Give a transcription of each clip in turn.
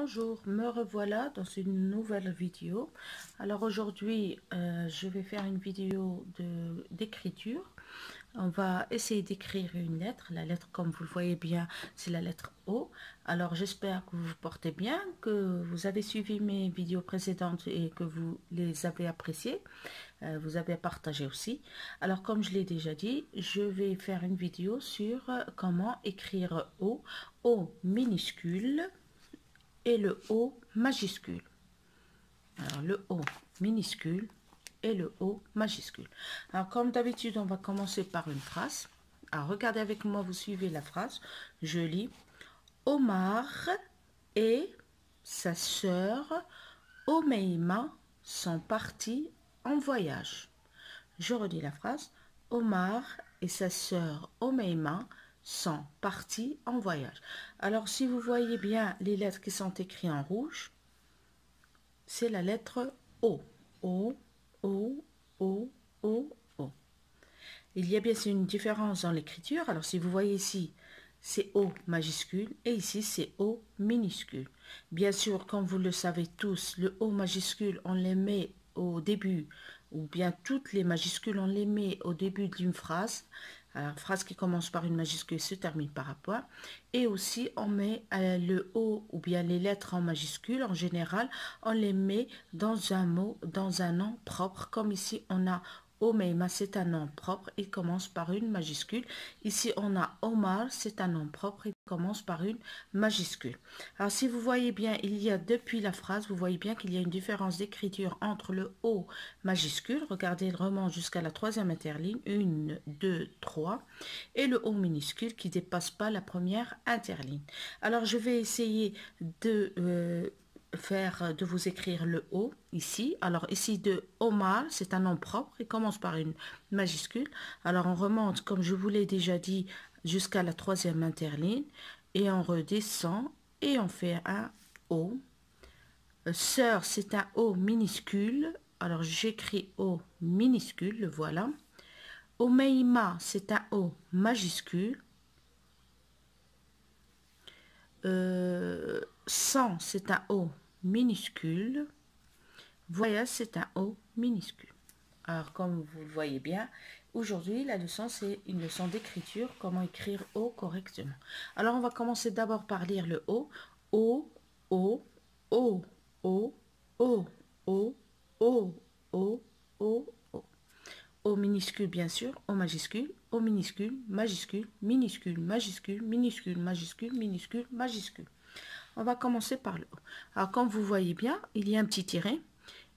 Bonjour, me revoilà dans une nouvelle vidéo. Alors aujourd'hui, je vais faire une vidéo d'écriture. On va essayer d'écrire une lettre. La lettre, comme vous le voyez bien, c'est la lettre O. Alors j'espère que vous vous portez bien, que vous avez suivi mes vidéos précédentes et que vous les avez appréciées. Vous avez partagé aussi. Alors comme je l'ai déjà dit, je vais faire une vidéo sur comment écrire O minuscule et le O majuscule. Alors le O minuscule et le O majuscule. Alors comme d'habitude, on va commencer par une phrase. Alors regardez avec moi, vous suivez la phrase. Je lis: Omar et sa sœur Omeima sont partis en voyage. Je redis la phrase. Omar et sa sœur Omeima sont partis en voyage. Alors, si vous voyez bien les lettres qui sont écrites en rouge, c'est la lettre O. O, O, O, O, O. Il y a bien sûr une différence dans l'écriture. Alors, si vous voyez ici, c'est O majuscule et ici, c'est O minuscule. Bien sûr, comme vous le savez tous, le O majuscule, on les met au début, ou bien toutes les majuscules, on les met au début d'une phrase. Alors, phrase qui commence par une majuscule se termine par un point. Et aussi, on met le O ou bien les lettres en majuscule. En général, on les met dans un mot, dans un nom propre. Comme ici, on a Omeima, c'est un nom propre. Il commence par une majuscule. Ici, on a Omar, c'est un nom propre. Il commence par une majuscule. Alors, si vous voyez bien, il y a depuis la phrase, vous voyez bien qu'il y a une différence d'écriture entre le O majuscule. Regardez, il remonte jusqu'à la troisième interligne. 1, 2, 3. Et le O minuscule qui ne dépasse pas la première interligne. Alors, je vais essayer de vous écrire le O ici. Alors ici de Omar, c'est un nom propre, il commence par une majuscule. Alors on remonte, comme je vous l'ai déjà dit, jusqu'à la troisième interligne et on redescend et on fait un O. Sœur, c'est un O minuscule. Alors j'écris O minuscule, le voilà. Omeima, c'est un O majuscule. 100, c'est un O minuscule. Voyage, c'est un O minuscule. Alors, comme vous le voyez bien, aujourd'hui, la leçon, c'est une leçon d'écriture, comment écrire O correctement. Alors, on va commencer d'abord par lire le O. O, O, O, O, O, O, O, O, O, O. O minuscule, bien sûr, O majuscule, O minuscule, majuscule, minuscule, majuscule, minuscule, majuscule, minuscule, majuscule. On va commencer par le O. Alors, comme vous voyez bien, il y a un petit tiret.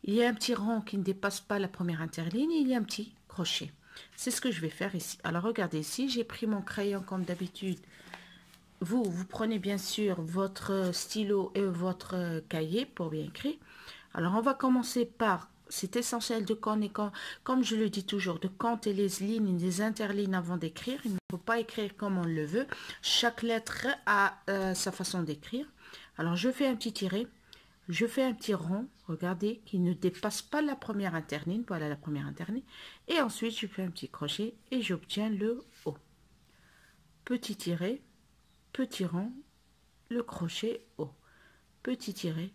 Il y a un petit rond qui ne dépasse pas la première interligne et il y a un petit crochet. C'est ce que je vais faire ici. Alors regardez ici, j'ai pris mon crayon comme d'habitude. Vous prenez bien sûr votre stylo et votre cahier pour bien écrire. Alors on va commencer par, c'est essentiel de connaître, comme je le dis toujours, de compter les lignes et les interlignes avant d'écrire. Il ne faut pas écrire comme on le veut. Chaque lettre a sa façon d'écrire. Alors je fais un petit tiret. Je fais un petit rond, regardez, qui ne dépasse pas la première interligne. Voilà la première interligne. Et ensuite, je fais un petit crochet et j'obtiens le O. Petit tiret, petit rond, le crochet O. Petit tiret,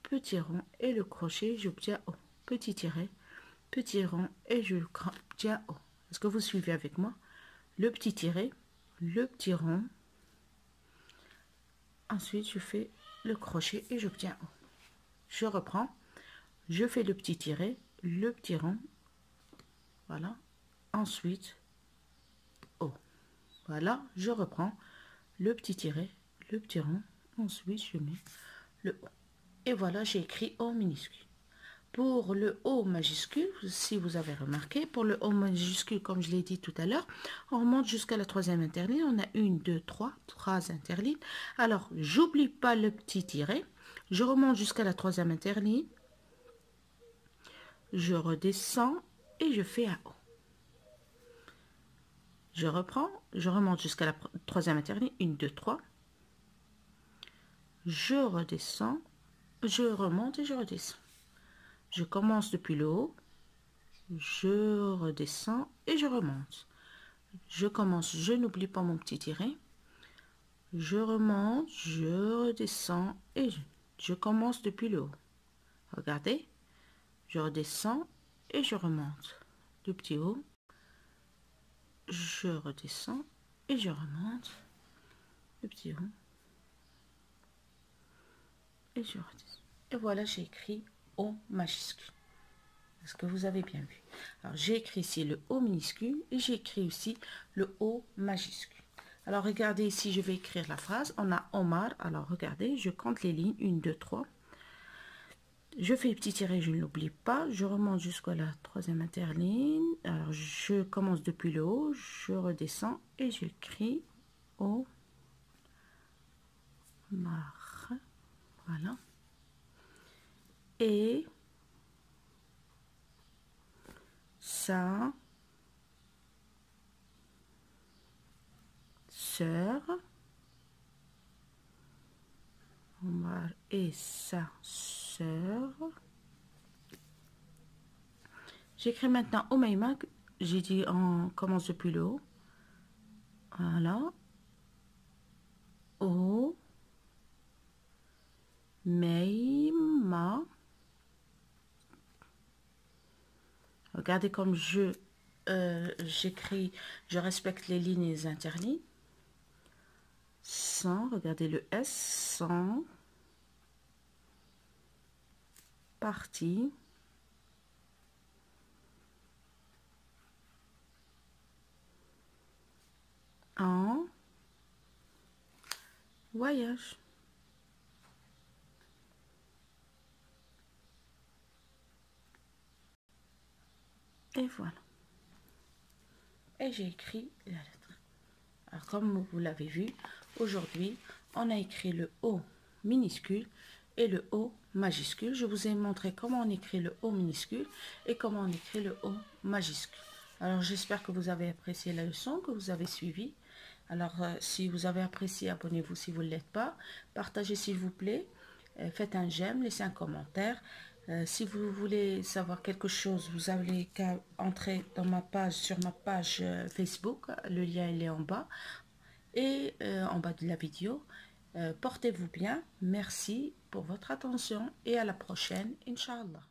petit rond et le crochet, j'obtiens O. Petit tiret, petit rond et j'obtiens O. Est-ce que vous suivez avec moi? Le petit tiret, le petit rond. Ensuite, je fais le crochet et j'obtiens O. Je reprends, je fais le petit tiret, le petit rond, voilà, ensuite O. Voilà, je reprends le petit tiret, le petit rond, ensuite je mets le O. Et voilà, j'ai écrit O minuscule. Pour le O majuscule, si vous avez remarqué, pour le O majuscule, comme je l'ai dit tout à l'heure, on remonte jusqu'à la troisième interligne, on a 1, 2, 3 interlignes. Alors, j'oublie pas le petit tiret. Je remonte jusqu'à la troisième interligne, je redescends et je fais un O. Je reprends, je remonte jusqu'à la troisième interligne, 1, 2, 3. Je redescends, je remonte et je redescends. Je commence depuis le haut, je redescends et je remonte. Je commence, je n'oublie pas mon petit tiret. Je remonte, je redescends et Je commence depuis le haut. Regardez, je redescends et je remonte. Le petit haut, je redescends et je remonte. Le petit haut et je redescends. Et voilà, j'ai écrit O majuscule. Est-ce que vous avez bien vu? Alors, j'ai écrit ici le O minuscule et j'ai écrit aussi le O majuscule. Alors, regardez ici, je vais écrire la phrase. On a Omar. Alors, regardez, je compte les lignes. 1, 2, 3. Je fais le petit tiret, je ne l'oublie pas. Je remonte jusqu'à la troisième interligne. Alors, je commence depuis le haut. Je redescends et j'écris Omar. Voilà. Et sa sœur, Omar et sa sœur. J'écris maintenant Omeima, j'ai dit on commence depuis le haut. Voilà. O Meima. Regardez comme j'écris, je respecte les lignes et les interlignes. Sans, regardez le S, sans, partie, en, voyage. Et voilà. Et j'ai écrit la lettre. Alors, comme vous l'avez vu, aujourd'hui, on a écrit le O minuscule et le O majuscule. Je vous ai montré comment on écrit le O minuscule et comment on écrit le O majuscule. Alors, j'espère que vous avez apprécié la leçon, que vous avez suivi. Alors, si vous avez apprécié, abonnez-vous si vous ne l'êtes pas. Partagez s'il vous plaît. Faites un j'aime, laissez un commentaire. Si vous voulez savoir quelque chose, vous avez qu'à entrer dans ma page, sur ma page Facebook. Le lien il est en bas. Et en bas de la vidéo. Portez-vous bien. Merci pour votre attention et à la prochaine, Inch'Allah.